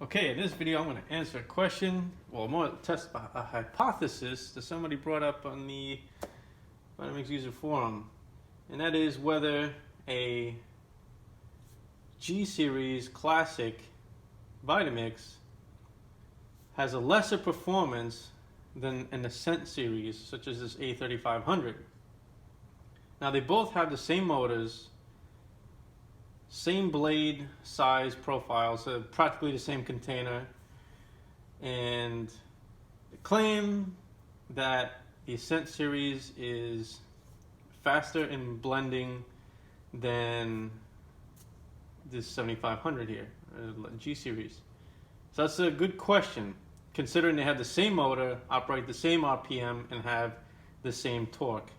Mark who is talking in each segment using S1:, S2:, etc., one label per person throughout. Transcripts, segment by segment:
S1: Okay, in this video I'm going to answer a question, well more test a hypothesis that somebody brought up on the Vitamix user forum, and that is whether a G-Series Classic Vitamix has a lesser performance than an Ascent series, such as this A3500. Now they both have the same motors, same blade size profile, so practically the same container, and they claim that the Ascent series is faster in blending than this 7500 here, G series. So that's a good question, considering they have the same motor, operate the same RPM, and have the same torque.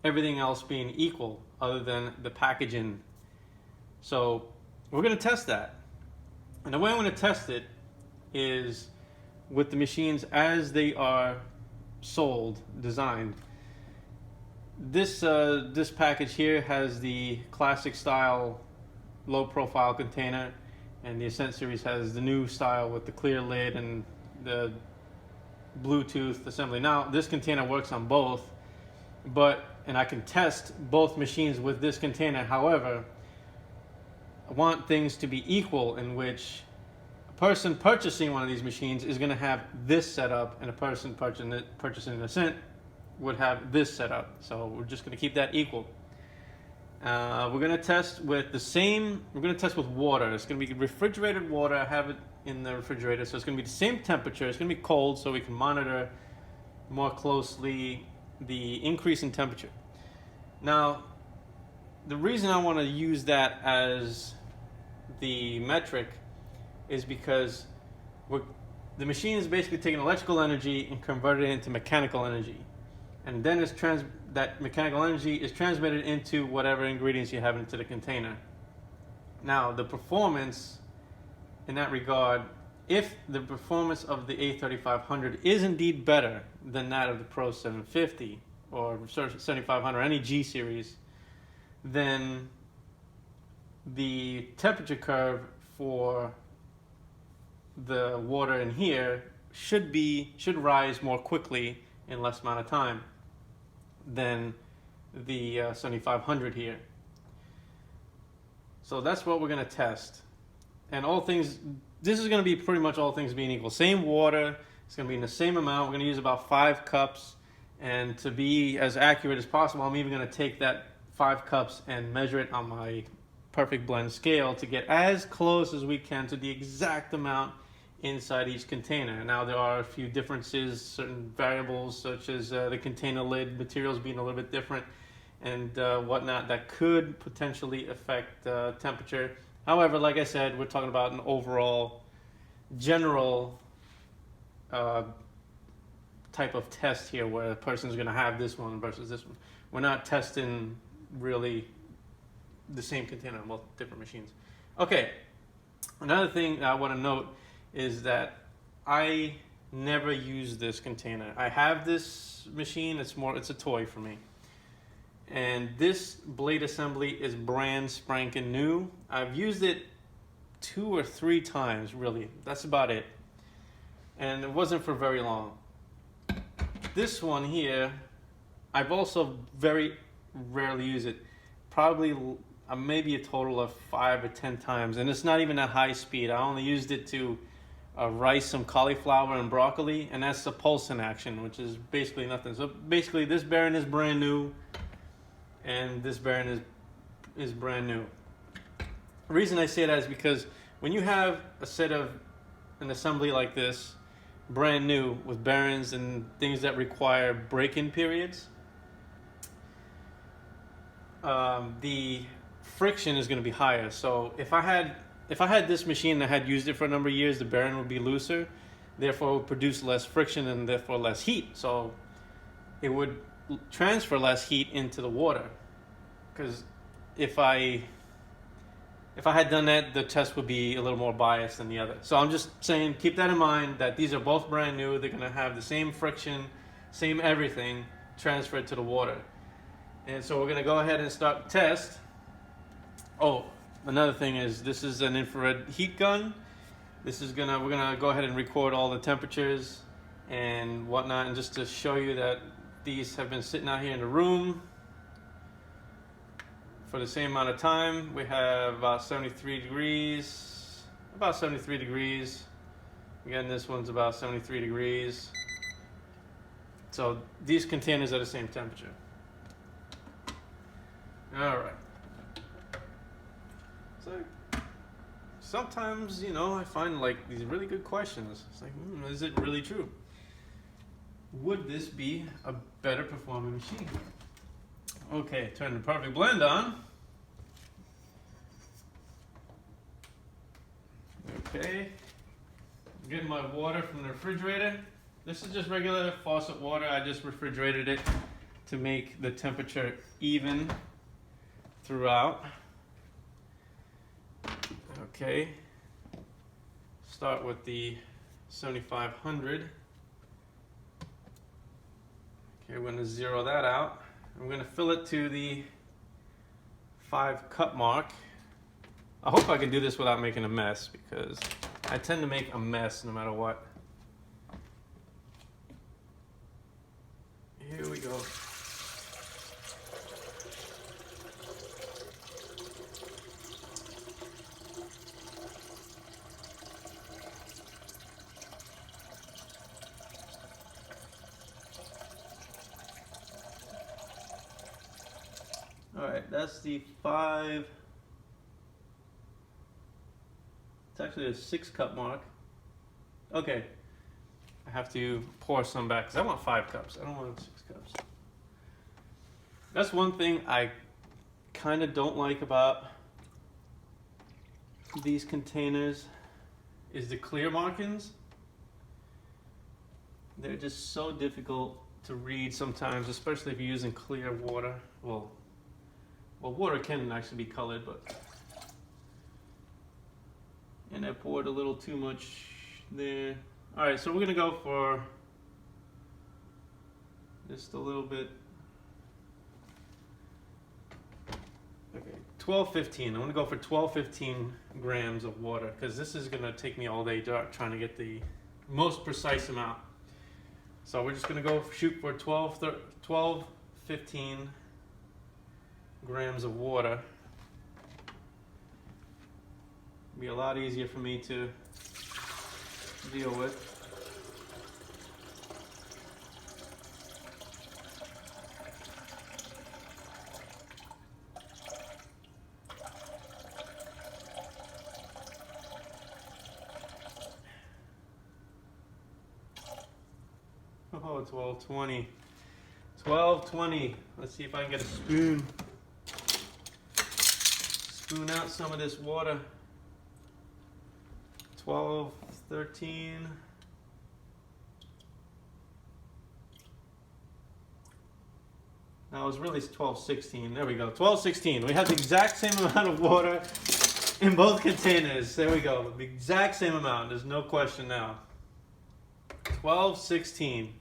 S1: Everything else being equal other than the packaging. So we're going to test that. And the way I'm going to test it is with the machines as they are sold, designed. This package here has the classic style low profile container, and the Ascent series has the new style with the clear lid and the Bluetooth assembly. Now this container works on both, and I can test both machines with this container. However, I want things to be equal, in which a person purchasing one of these machines is going to have this setup, and a person purchasing an Ascent would have this setup. So we're just going to keep that equal. We're going to test with we're going to test with water. It's going to be refrigerated water. I have it in the refrigerator, so it's going to be the same temperature. It's going to be cold, so we can monitor more closely the increase in temperature. Now, the reason I want to use that as the metric is because the machine is basically taking electrical energy and converting it into mechanical energy. And then that mechanical energy is transmitted into whatever ingredients you have into the container. Now, the performance in that regard, if the performance of the A3500 is indeed better than that of the Pro750 or 7500, any G series, then the temperature curve for the water in here should rise more quickly in less amount of time than the 7500 here. So that's what we're going to test. And this is going to be pretty much all things being equal. Same water, it's going to be in the same amount. We're going to use about 5 cups. And to be as accurate as possible, I'm even going to take that 5 cups and measure it on my perfect blend scale to get as close as we can to the exact amount inside each container. Now there are a few differences, certain variables such as the container lid materials being a little bit different and whatnot that could potentially affect temperature. However, like I said, we're talking about an overall general type of test here where a person's going to have this one versus this one. We're not testing really the same container on both different machines. Okay, another thing I want to note is that I never use this container. I have this machine, it's a toy for me. And this blade assembly is brand spanking new. I've used it 2 or 3 times, really. That's about it. And it wasn't for very long. This one here, I've also very rarely used it. Probably maybe a total of 5 or 10 times. And it's not even at high speed. I only used it to rice some cauliflower and broccoli, and that's the pulse in action, which is basically nothing. So basically this bearing is brand new, and this bearing is brand new. The reason I say that is because when you have an assembly like this, brand new, with bearings and things that require break-in periods, the friction is going to be higher. So if I had this machine and I had used it for a number of years, the bearing would be looser, therefore it would produce less friction and therefore less heat. So it would transfer less heat into the water. Because if I had done that, the test would be a little more biased than the other. So I'm just saying, keep that in mind, that these are both brand new. They're going to have the same friction, same everything transferred to the water. And so we're going to go ahead and start the test. Oh, another thing is this is an infrared heat gun. we're gonna go ahead and record all the temperatures and whatnot, and just to show you that these have been sitting out here in the room for the same amount of time. We have about 73 degrees, Again, this one's about 73 degrees. So these containers are the same temperature. All right. So sometimes, I find like these really good questions. It's like, is it really true? Would this be a better performing machine? Okay, turn the perfect blend on. Okay, I'm getting my water from the refrigerator. This is just regular faucet water. I just refrigerated it to make the temperature even throughout. Okay, start with the 7500. Okay, we're going to zero that out. I'm going to fill it to the 5 cup mark. I hope I can do this without making a mess, because I tend to make a mess no matter what. Here we go. All right, that's the 5. It's actually a 6 cup mark. Okay, I have to pour some back because I want 5 cups. I don't want 6 cups. That's one thing I kind of don't like about these containers is the clear markings. They're just so difficult to read sometimes, especially if you're using clear water. Well, water can actually be colored, but... And I poured a little too much there. All right, so we're gonna go for just a little bit. Okay, 1215. I'm gonna go for 1215 grams of water, because this is gonna take me all day trying to get the most precise amount. So we're just gonna shoot for 1215 grams of water. Be a lot easier for me to deal with. Oh, 1220. 1220. Let's see if I can get a spoon. Spoon out some of this water. 12, 13. No, it was really 12, 16. There we go. 12, 16. We have the exact same amount of water in both containers. There we go. The exact same amount. There's no question now. 12, 16.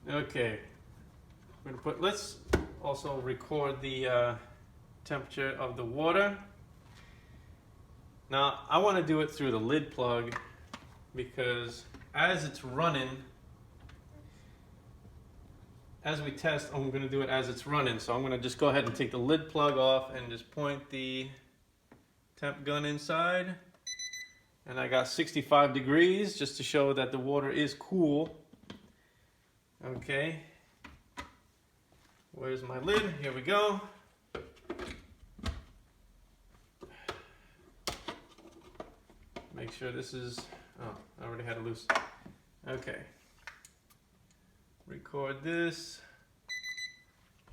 S1: Okay. Let's also record the temperature of the water. Now, I want to do it through the lid plug, because as it's running, as we test, I'm going to do it as it's running. So I'm going to just go ahead and take the lid plug off and just point the temp gun inside. And I got 65 degrees just to show that the water is cool. Okay. Where's my lid? Here we go. Make sure this is, oh, I already had it loose. Okay. Record this.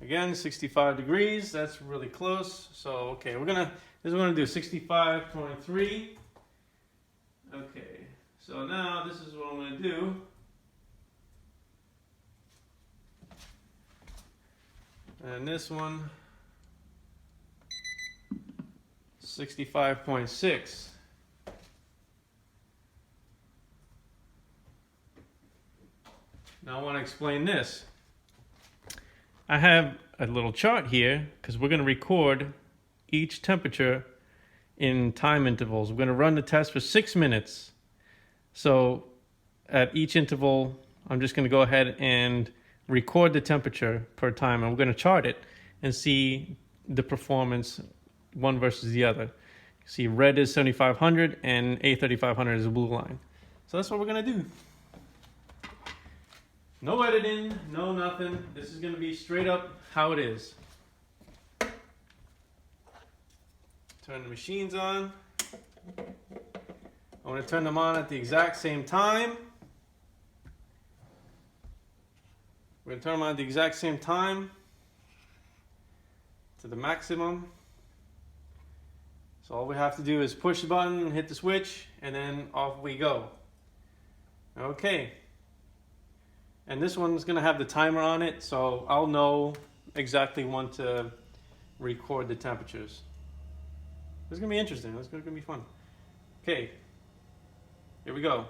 S1: Again, 65 degrees, that's really close. So, okay, this is what we're gonna do, 65.3. Okay, so now this is what I'm gonna do. And this one, 65.6. Now I want to explain this. I have a little chart here because we're going to record each temperature in time intervals. We're going to run the test for 6 minutes. So at each interval, I'm just going to go ahead and record the temperature per time, and we're going to chart it and see the performance one versus the other. See, red is 7500 and A3500 is a blue line. So that's what we're going to do. No editing, no nothing. This is going to be straight up how it is. Turn the machines on. I want to turn them on at the exact same time. We're going to turn them on at the exact same time to the maximum. So all we have to do is push the button, hit the switch, and then off we go. Okay. And this one's going to have the timer on it, so I'll know exactly when to record the temperatures. This is going to be interesting. This is going to be fun. Okay. Here we go.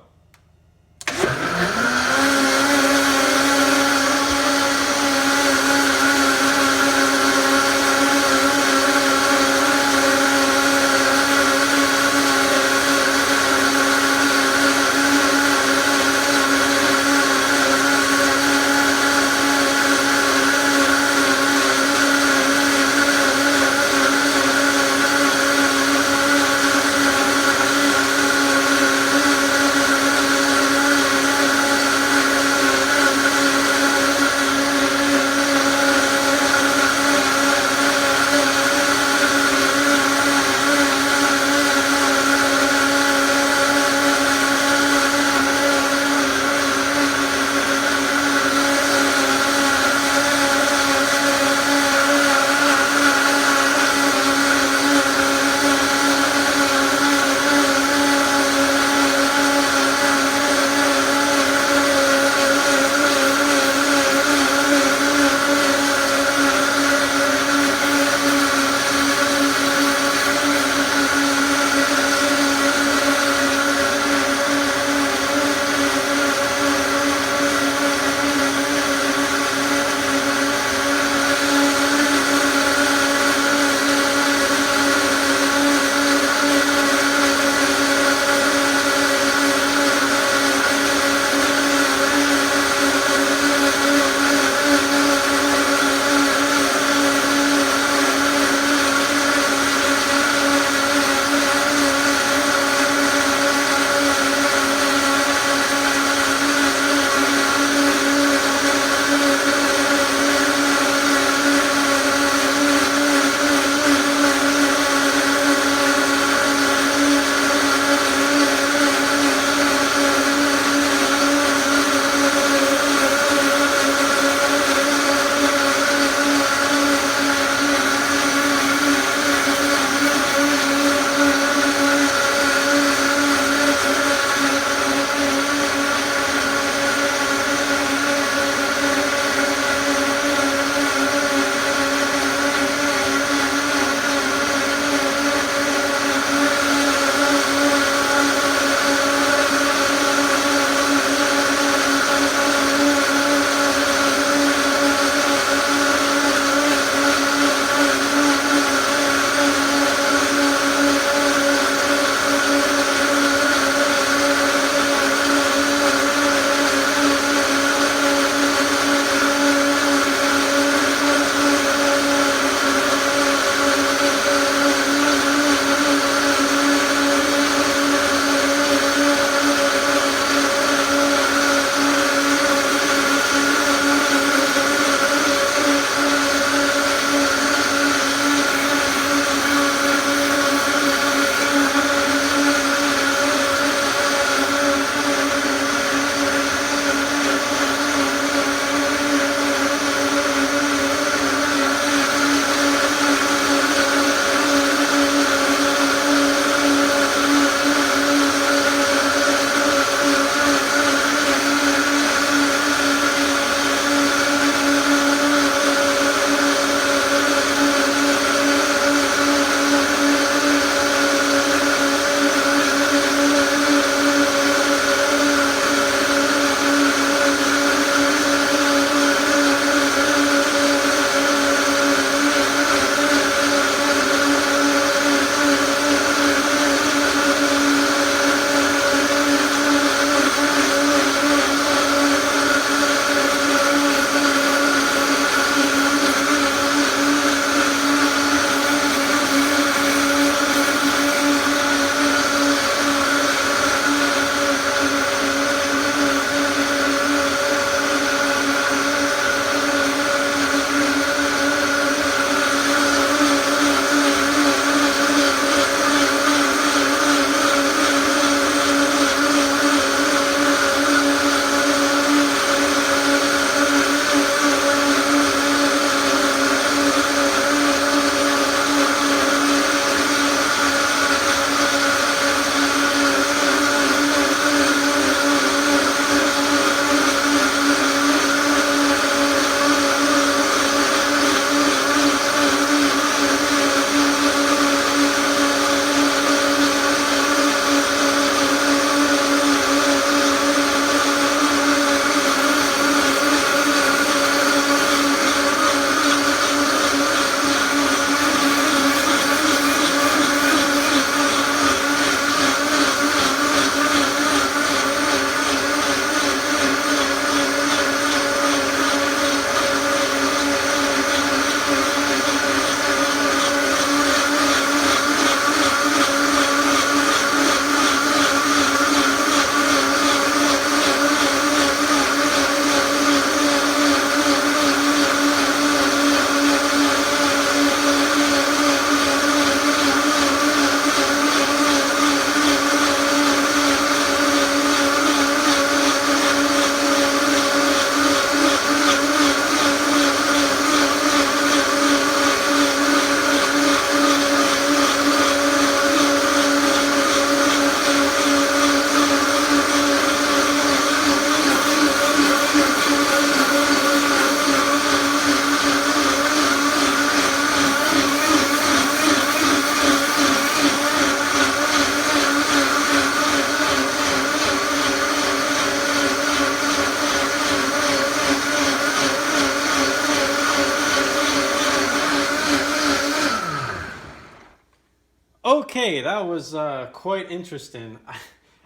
S1: Okay, that was quite interesting.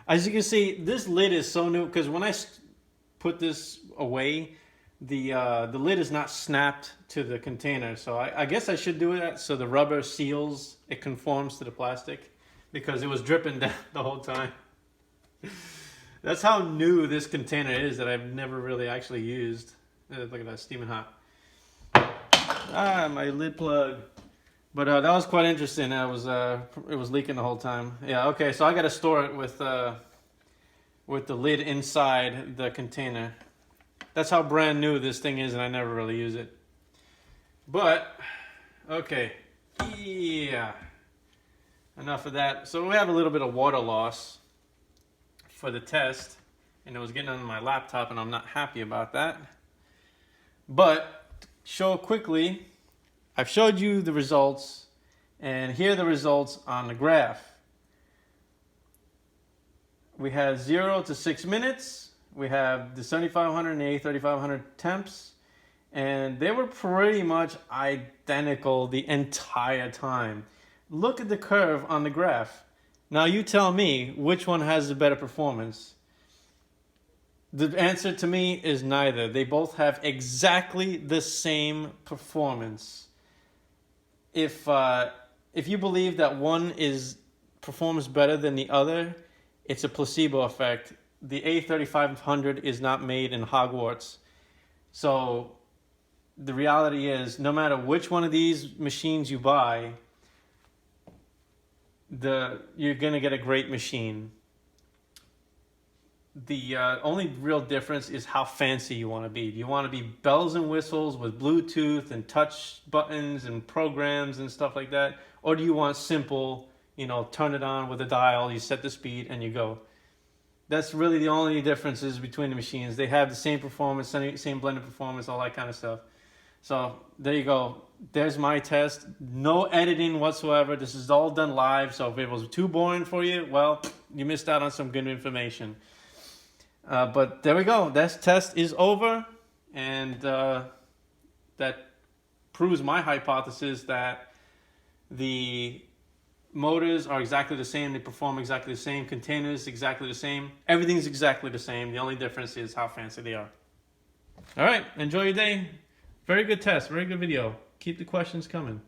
S1: As you can see, this lid is so new because when I put this away, the lid is not snapped to the container. So I guess I should do that so the rubber seals, it conforms to the plastic, because it was dripping down the whole time. That's how new this container is that I've never really actually used. Look at that, steaming hot. Ah, my lid plug. But that was quite interesting. It was leaking the whole time. Yeah, okay, so I got to store it with the lid inside the container. That's how brand new this thing is, and I never really use it. But, okay, yeah, enough of that. So we have a little bit of water loss for the test, and it was getting on my laptop, and I'm not happy about that. But, show quickly, I've showed you the results, and here are the results on the graph. We have 0 to 6 minutes. We have the 7500 and the A3500 temps, and they were pretty much identical the entire time. Look at the curve on the graph. Now you tell me which one has the better performance. The answer to me is neither. They both have exactly the same performance. If you believe that one performs better than the other, it's a placebo effect. The A3500 is not made in Hogwarts. So the reality is, no matter which one of these machines you buy, you're going to get a great machine. The only real difference is how fancy you want to be. Do you want to be bells and whistles with Bluetooth and touch buttons and programs and stuff like that? Or do you want simple, turn it on with a dial, you set the speed and you go? That's really the only differences between the machines. They have the same performance, same blended performance, all that kind of stuff. So there you go. There's my test. No editing whatsoever. This is all done live. So if it was too boring for you, well, you missed out on some good information. But there we go. That test is over. And that proves my hypothesis that the motors are exactly the same. They perform exactly the same. Containers exactly the same. Everything's exactly the same. The only difference is how fancy they are. All right. Enjoy your day. Very good test. Very good video. Keep the questions coming.